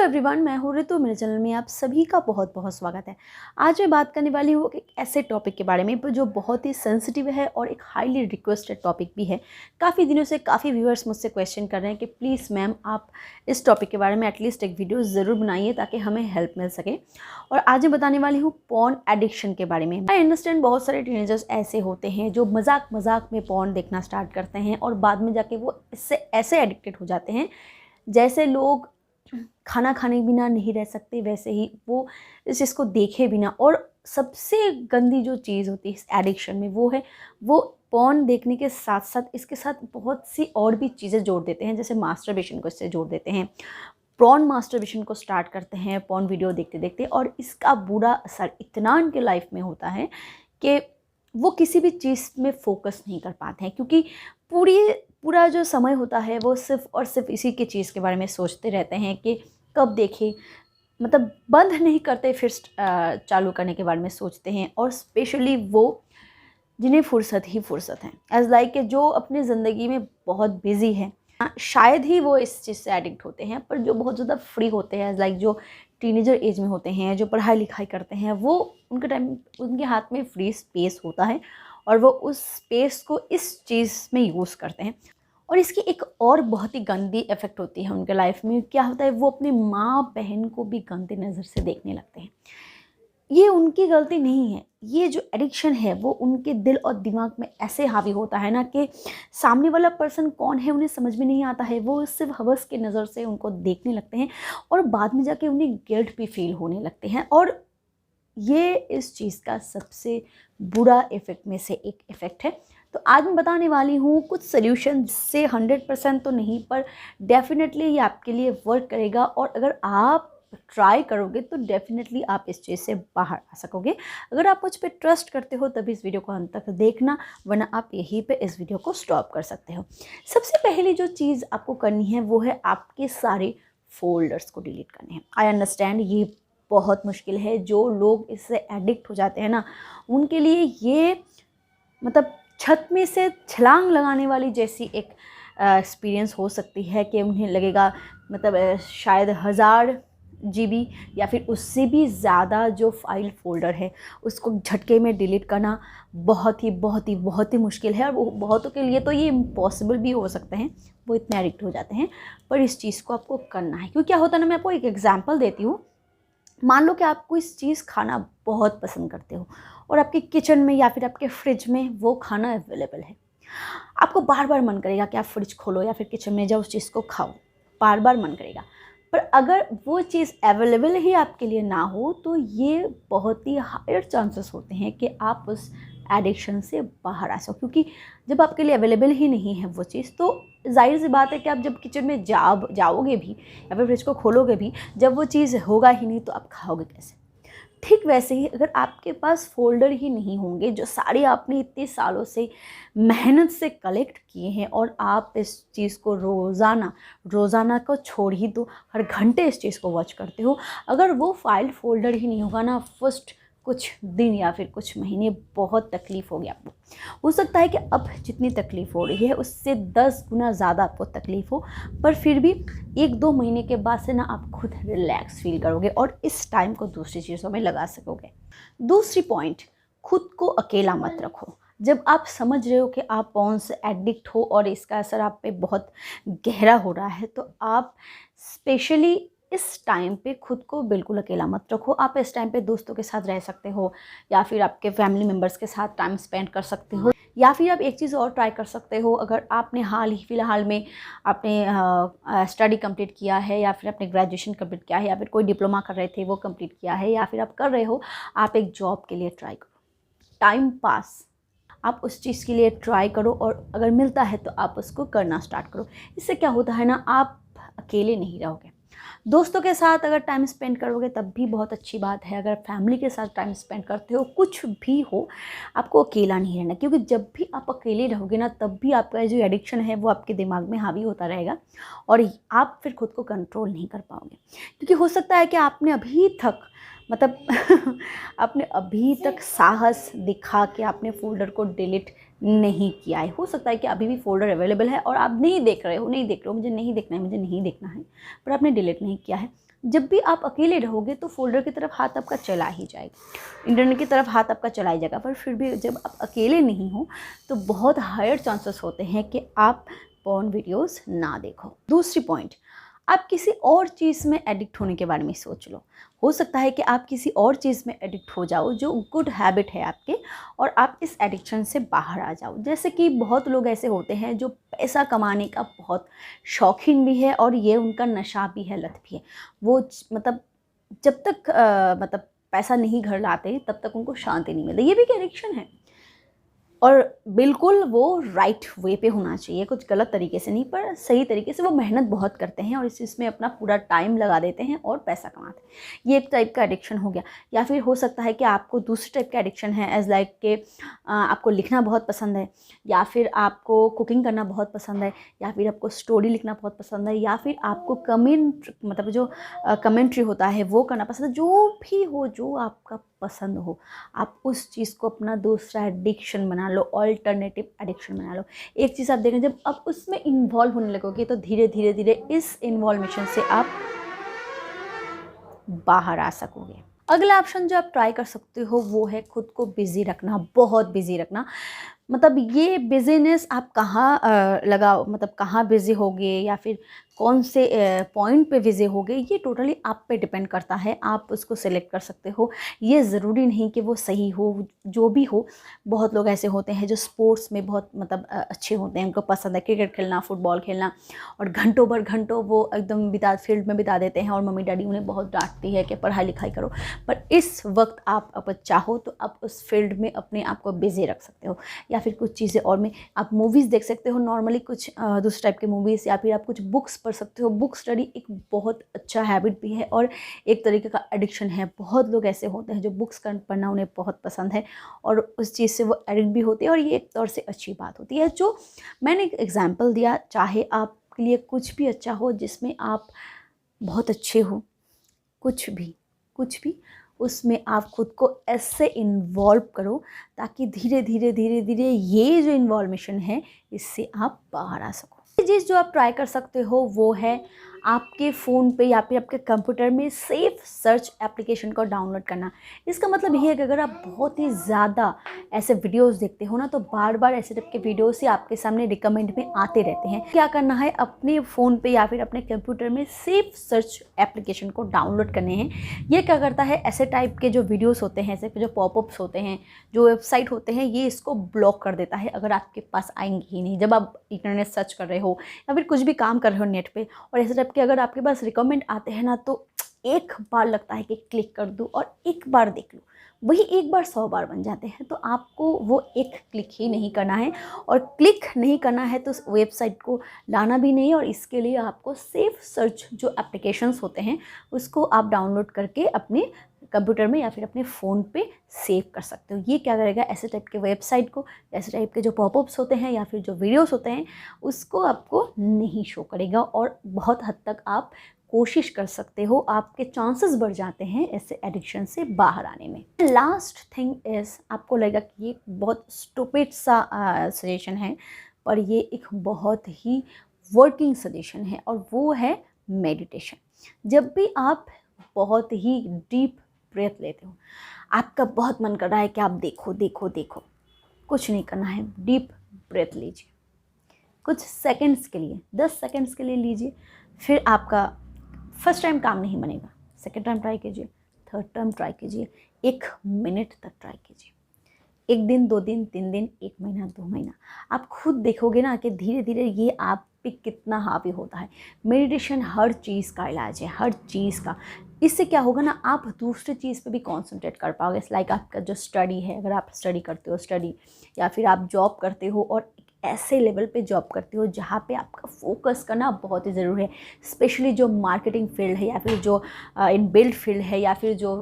Everyone, मैं हूँ ऋतु। मेरे चैनल में आप सभी का बहुत बहुत स्वागत है। आज मैं बात करने वाली हूँ एक ऐसे टॉपिक के बारे में जो बहुत ही सेंसिटिव है और एक हाईली रिक्वेस्टेड टॉपिक भी है। काफ़ी दिनों से काफ़ी व्यूअर्स मुझसे क्वेश्चन कर रहे हैं कि प्लीज़ मैम आप इस टॉपिक के बारे में एटलीस्ट एक वीडियो ज़रूर बनाइए ताकि हमें हेल्प मिल सके। और आज मैं बताने वाली हूँ पॉर्न एडिक्शन के बारे में। आई अंडरस्टैंड बहुत सारे टीनेजर्स ऐसे होते हैं जो मजाक मजाक में पॉर्न देखना स्टार्ट करते हैं और बाद में जाके वो इससे ऐसे एडिक्टेड हो जाते हैं जैसे लोग खाना खाने बिना नहीं रह सकते, वैसे ही वो इस चीज़ को देखे बिना। और सबसे गंदी जो चीज़ होती है इस एडिक्शन में वो है वो पॉर्न देखने के साथ साथ इसके साथ बहुत सी और भी चीज़ें जोड़ देते हैं, जैसे मास्टरबेशन को इससे जोड़ देते हैं। पॉर्न मास्टरबेशन को स्टार्ट करते हैं पॉर्न वीडियो देखते देखते, और इसका बुरा असर इतना उनके लाइफ में होता है कि वो किसी भी चीज़ में फोकस नहीं कर पाते हैं, क्योंकि पूरा जो समय होता है वो सिर्फ़ और सिर्फ इसी की चीज़ के बारे में सोचते रहते हैं कि कब देखें। मतलब बंद नहीं करते, फिर चालू करने के बारे में सोचते हैं। और स्पेशली वो जिन्हें फ़ुर्सत ही फ़ुर्सत है, एज लाइक के जो अपनी ज़िंदगी में बहुत बिज़ी है, शायद ही वो इस चीज़ से एडिक्ट होते हैं। पर जो बहुत ज़्यादा फ्री होते हैं, एज लाइक जो टीनेजर एज में होते हैं, जो पढ़ाई लिखाई करते हैं, वो उनके हाथ में फ्री स्पेस होता है और वो उस स्पेस को इस चीज़ में यूज़ करते हैं। और इसकी एक और बहुत ही गंदी इफ़ेक्ट होती है उनके लाइफ में। क्या होता है, वो अपनी माँ बहन को भी गंदी नज़र से देखने लगते हैं। ये उनकी गलती नहीं है, ये जो एडिक्शन है वो उनके दिल और दिमाग में ऐसे हावी होता है ना कि सामने वाला पर्सन कौन है उन्हें समझ में नहीं आता है। वो सिर्फ हवस की नज़र से उनको देखने लगते हैं और बाद में जाके उन्हें गिल्ट भी फील होने लगते हैं। और ये इस चीज़ का सबसे बुरा इफ़ेक्ट में से एक इफ़ेक्ट है। तो आज मैं बताने वाली हूँ कुछ सोल्यूशन से 100% तो नहीं, पर डेफिनेटली ये आपके लिए वर्क करेगा। और अगर आप ट्राई करोगे तो डेफिनेटली आप इस चीज़ से बाहर आ सकोगे। अगर आप मुझ पर ट्रस्ट करते हो तभी इस वीडियो को अंत तक देखना, वरना आप यहीं पे इस वीडियो को स्टॉप कर सकते हो। सबसे पहली जो चीज़ आपको करनी है वो है आपके सारे फोल्डर्स को डिलीट करने हैं। आई अंडरस्टैंड ये बहुत मुश्किल है। जो लोग इससे एडिक्ट हो जाते हैं ना, उनके लिए ये मतलब छत में से छलांग लगाने वाली जैसी एक एक्सपीरियंस हो सकती है कि उन्हें लगेगा मतलब शायद 1000 GB या फिर उससे भी ज़्यादा जो फाइल फोल्डर है उसको झटके में डिलीट करना बहुत ही मुश्किल है। और वो बहुतों के लिए तो ये इम्पॉसिबल भी हो सकते हैं, वो इतने एडिक्ट हो जाते हैं। पर इस चीज़ को आपको करना है, क्योंकि क्या होता है ना, मैं आपको एक एग्जाम्पल देती हूँ। मान लो कि आपको इस चीज़ खाना बहुत पसंद करते हो और आपके किचन में या फिर आपके फ्रिज में वो खाना अवेलेबल है। आपको बार बार मन करेगा कि आप फ्रिज खोलो या फिर किचन में जाओ, उस चीज़ को खाओ, बार बार मन करेगा। पर अगर वो चीज़ अवेलेबल ही आपके लिए ना हो तो ये बहुत ही हायर चांसेस होते हैं कि आप उस एडिक्शन से बाहर आ सको, क्योंकि जब आपके लिए अवेलेबल ही नहीं है वो चीज़, तो जाहिर सी बात है कि आप जब किचन में जाओगे भी या फिर फ्रिज को खोलोगे भी, जब वो चीज़ होगा ही नहीं तो आप खाओगे कैसे। ठीक वैसे ही अगर आपके पास फोल्डर ही नहीं होंगे जो सारे आपने इतने सालों से मेहनत से कलेक्ट किए हैं, और आप इस चीज़ को रोज़ाना को छोड़ ही दो, हर घंटे इस चीज़ को वॉच करते हो, अगर वो फाइल फोल्डर ही नहीं होगा ना, फर्स्ट कुछ दिन या फिर कुछ महीने बहुत तकलीफ़ होगी आपको। हो सकता है कि अब जितनी तकलीफ़ हो रही है उससे 10 गुना ज़्यादा आपको तकलीफ़ हो, पर फिर भी 1-2 महीने के बाद से ना आप खुद रिलैक्स फील करोगे और इस टाइम को दूसरी चीज़ों में लगा सकोगे। दूसरी पॉइंट, खुद को अकेला मत रखो। जब आप समझ रहे हो कि आप पॉर्न से एडिक्ट हो और इसका असर आप पे बहुत गहरा हो रहा है, तो आप स्पेशली इस टाइम पे खुद को बिल्कुल अकेला मत रखो। आप इस टाइम पे दोस्तों के साथ रह सकते हो या फिर आपके फैमिली मेम्बर्स के साथ टाइम स्पेंड कर सकते हो, या फिर आप एक चीज़ और ट्राई कर सकते हो। अगर आपने हाल ही फिलहाल में आपने स्टडी कंप्लीट किया है या फिर आपने ग्रेजुएशन कंप्लीट किया है या फिर कोई डिप्लोमा कर रहे थे वो कंप्लीट किया है या फिर आप कर रहे हो, आप एक जॉब के लिए ट्राई करो। टाइम पास आप उस चीज़ के लिए ट्राई करो और अगर मिलता है तो आप उसको करना स्टार्ट करो। इससे क्या होता है ना, आप अकेले नहीं रहोगे। दोस्तों के साथ अगर टाइम स्पेंड करोगे तब भी बहुत अच्छी बात है। अगर फैमिली के साथ टाइम स्पेंड करते हो, कुछ भी हो, आपको अकेला नहीं रहना, क्योंकि जब भी आप अकेले रहोगे ना तब भी आपका जो एडिक्शन है वो आपके दिमाग में हावी होता रहेगा और आप फिर खुद को कंट्रोल नहीं कर पाओगे। क्योंकि हो सकता है कि आपने अभी तक मतलब आपने अभी तक साहस दिखा के आपने फ़ोल्डर को डिलीट नहीं किया है। हो सकता है कि अभी भी फ़ोल्डर अवेलेबल है और आप नहीं देख रहे हो, मुझे नहीं देखना है, पर आपने डिलीट नहीं किया है। जब भी आप अकेले रहोगे तो फ़ोल्डर की तरफ हाथ आपका चला ही जाएगा, इंटरनेट की तरफ हाथ आपका चला ही जाएगा। पर फिर भी जब आप अकेले नहीं हो तो बहुत हायर चांसेस होते हैं कि आप पॉर्न वीडियोस ना देखो। दूसरी पॉइंट, आप किसी और चीज़ में एडिक्ट होने के बारे में सोच लो। हो सकता है कि आप किसी और चीज़ में एडिक्ट हो जाओ जो गुड हैबिट है आपके, और आप इस एडिक्शन से बाहर आ जाओ। जैसे कि बहुत लोग ऐसे होते हैं जो पैसा कमाने का बहुत शौकीन भी है और ये उनका नशा भी है, लत भी है। वो मतलब जब तक मतलब पैसा नहीं घर लाते तब तक उनको शांति नहीं मिलती। ये भी एक एडिक्शन है, और बिल्कुल वो राइट वे पे होना चाहिए, कुछ गलत तरीके से नहीं, पर सही तरीके से। वो मेहनत बहुत करते हैं और इस चीज़ में अपना पूरा टाइम लगा देते हैं और पैसा कमाते हैं। ये एक टाइप का एडिक्शन हो गया। या फिर हो सकता है कि आपको दूसरे टाइप का एडिक्शन है, एज लाइक के आपको लिखना बहुत पसंद है, या फिर आपको कुकिंग करना बहुत पसंद है, या फिर आपको स्टोरी लिखना बहुत पसंद है, या फिर आपको कमेंट मतलब जो कमेंट्री होता है वो करना पसंद है। जो भी हो, जो आपका पसंद हो, आप उस चीज़ को अपना दूसरा एडिक्शन बना लो, ऑल्टरनेटिव एडिक्शन बना लो। एक चीज़ आप देखें, जब आप उसमें इन्वॉल्व होने लगोगे तो धीरे धीरे धीरे इस इन्वॉल्वेशन से आप बाहर आ सकोगे। अगला ऑप्शन जो आप ट्राई कर सकते हो वो है खुद को बिज़ी रखना, बहुत बिज़ी रखना। मतलब ये बिज़ीनेस आप कहाँ लगाओ, मतलब कहाँ बिज़ी होगे या फिर कौन से पॉइंट पे बिज़ी होगे, ये टोटली आप पे डिपेंड करता है। आप उसको सेलेक्ट कर सकते हो। ये ज़रूरी नहीं कि वो सही हो, जो भी हो। बहुत लोग ऐसे होते हैं जो स्पोर्ट्स में बहुत मतलब अच्छे होते हैं, उनको पसंद है क्रिकेट खेलना, फुटबॉल खेलना, और घंटों भर घंटों वो एकदम फील्ड में बिता देते हैं, और मम्मी डैडी उन्हें बहुत डांटती है कि पढ़ाई लिखाई करो। पर इस वक्त आप अगर चाहो तो आप उस फील्ड में अपने आप को बिज़ी रख सकते हो, या फिर कुछ चीज़ें और में आप मूवीज़ देख सकते हो, नॉर्मली कुछ दूसरे टाइप के मूवीज़, या फिर आप कुछ बुक्स पढ़ सकते हो। बुक स्टडी एक बहुत अच्छा हैबिट भी है और एक तरीके का एडिक्शन है। बहुत लोग ऐसे होते हैं जो बुक्स पढ़ना उन्हें बहुत पसंद है और उस चीज़ से वो एडिक्ट भी होते हैं, और ये एक तौर से अच्छी बात होती है। जो मैंने एक एग्जाम्पल दिया, चाहे आपके लिए कुछ भी अच्छा हो जिसमें आप बहुत अच्छे हो, कुछ भी उसमें आप खुद को ऐसे इन्वॉल्व करो ताकि धीरे धीरे धीरे धीरे ये जो इन्वॉल्वेशन है इससे आप बाहर आ सको। ये चीज़ जो आप ट्राई कर सकते हो वो है आपके फ़ोन पे या फिर आपके कंप्यूटर में सेफ सर्च एप्लीकेशन को डाउनलोड करना। इसका मतलब ये है कि अगर आप बहुत ही ज़्यादा ऐसे वीडियोस देखते हो ना, तो बार बार ऐसे टाइप के वीडियोस ही आपके सामने रिकमेंड में आते रहते हैं। क्या करना है, अपने फ़ोन पे या फिर अपने कंप्यूटर में सेफ सर्च एप्लीकेशन को डाउनलोड करने हैं। ये क्या करता है, ऐसे टाइप के जो वीडियोज़ होते हैं, ऐसे जो पॉपअप्स होते हैं, जो वेबसाइट होते हैं, ये इसको ब्लॉक कर देता है। अगर आपके पास आएंगे ही नहीं जब आप इंटरनेट सर्च कर रहे हो या फिर कुछ भी काम कर रहे हो नेट पे, और ऐसे टाइप के अगर आपके पास रिकमेंड आते हैं ना, तो एक बार लगता है कि क्लिक कर दूँ और एक बार देख लूँ। वही एक बार 100 बार बन जाते हैं। तो आपको वो एक क्लिक ही नहीं करना है, और क्लिक नहीं करना है तो उस वेबसाइट को लाना भी नहीं। और इसके लिए आपको सेफ सर्च जो एप्लीकेशंस होते हैं उसको आप डाउनलोड करके अपने कंप्यूटर में या फिर अपने फ़ोन पे सेव कर सकते हो। ये क्या करेगा, ऐसे टाइप के वेबसाइट को, ऐसे टाइप के जो पॉपअप्स होते हैं या फिर जो वीडियोस होते हैं उसको आपको नहीं शो करेगा, और बहुत हद तक आप कोशिश कर सकते हो, आपके चांसेस बढ़ जाते हैं ऐसे एडिक्शन से बाहर आने में। लास्ट थिंग इज़, आपको लगेगा कि ये बहुत स्टूपिड सा सजेशन है, पर ये एक बहुत ही वर्किंग सजेशन है, और वो है मेडिटेशन। जब भी आप बहुत ही डीप ब्रेथ लेते हो, आपका बहुत मन कर रहा है कि आप देखो देखो देखो, कुछ नहीं करना है, डीप ब्रेथ लीजिए कुछ सेकंड्स के लिए, 10 सेकंड्स के लिए लीजिए। फिर आपका फर्स्ट टाइम काम नहीं बनेगा, सेकंड टाइम ट्राई कीजिए, थर्ड टाइम ट्राई कीजिए, 1 मिनट तक ट्राई कीजिए। 1 दिन, 2 दिन, 3 दिन, 1 महीना, 2 महीना, आप खुद देखोगे ना कि धीरे धीरे ये आप पे कितना हावी होता है। मेडिटेशन हर चीज़ का इलाज है, हर चीज़ का। इससे क्या होगा ना, आप दूसरी चीज़ पे भी कॉन्सेंट्रेट कर पाओगे। लाइक आपका जो स्टडी है, अगर आप स्टडी करते हो, स्टडी, या फिर आप जॉब करते हो और ऐसे लेवल पे जॉब करते हो जहाँ पे आपका फोकस करना बहुत ही ज़रूरी है। स्पेशली जो मार्केटिंग फील्ड है, या फिर जो इन बिल्ड फील्ड है, या फिर जो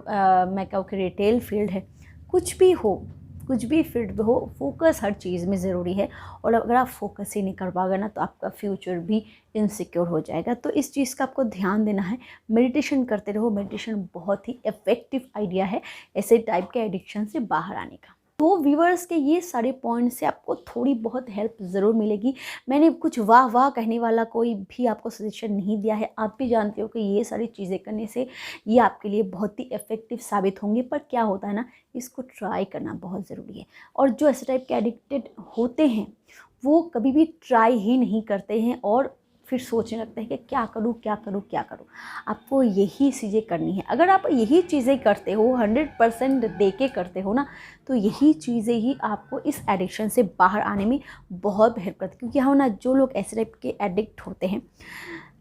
मैं कहूँ कि रिटेल फील्ड है, कुछ भी हो, कुछ भी फील्ड हो, फोकस हर चीज़ में ज़रूरी है। और अगर आप फोकस ही नहीं कर पाओगे ना, तो आपका फ्यूचर भी इनसिक्योर हो जाएगा। तो इस चीज़ का आपको ध्यान देना है। मेडिटेशन करते रहो। मेडिटेशन बहुत ही इफ़ेक्टिव आइडिया है ऐसे टाइप के एडिक्शन से बाहर आने का। तो व्यूअर्स के ये सारे पॉइंट से आपको थोड़ी बहुत हेल्प ज़रूर मिलेगी। मैंने कुछ वाह वाह कहने वाला कोई भी आपको सजेशन नहीं दिया है। आप भी जानते हो कि ये सारी चीज़ें करने से ये आपके लिए बहुत ही इफ़ेक्टिव साबित होंगे। पर क्या होता है ना, इसको ट्राई करना बहुत ज़रूरी है। और जो ऐसे टाइप के एडिक्टेड होते हैं वो कभी भी ट्राई ही नहीं करते हैं और फिर सोचने लगते हैं कि क्या करूँ क्या करूँ क्या करूँ। आपको यही चीज़ें करनी है। अगर आप यही चीज़ें करते हो, 100% दे के करते हो ना, तो यही चीज़ें ही आपको इस एडिक्शन से बाहर आने में बहुत हेल्प करती है। क्योंकि हाँ ना, जो लोग ऐसे टाइप के एडिक्ट होते हैं,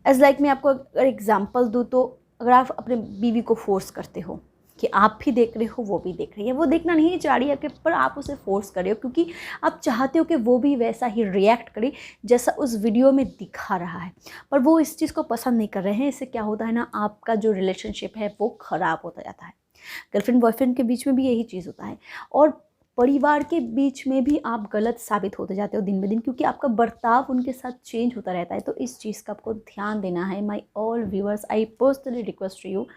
एज लाइक मैं आपको अगर एग्जांपल दूँ तो अगर आप अपने बीवी को फोर्स करते हो कि आप भी देख रहे हो वो भी देख रही है, वो देखना नहीं चाह रही है कि, पर आप उसे फोर्स कर रहे हो क्योंकि आप चाहते हो कि वो भी वैसा ही रिएक्ट करे जैसा उस वीडियो में दिखा रहा है। पर वो इस चीज़ को पसंद नहीं कर रहे हैं। इससे क्या होता है ना, आपका जो रिलेशनशिप है वो ख़राब होता जाता है। गर्लफ्रेंड बॉयफ्रेंड के बीच में भी यही चीज़ होता है और परिवार के बीच में भी आप गलत साबित होते जाते हो दिन ब दिन, क्योंकि आपका बर्ताव उनके साथ चेंज होता रहता है। तो इस चीज़ का आपको ध्यान देना है। My all viewers, I personally request you,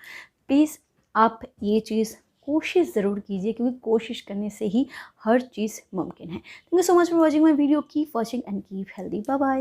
please आप ये चीज़ कोशिश ज़रूर कीजिए, क्योंकि कोशिश करने से ही हर चीज़ मुमकिन है। Thank you so much for watching my video. Keep watching and keep healthy. Bye bye.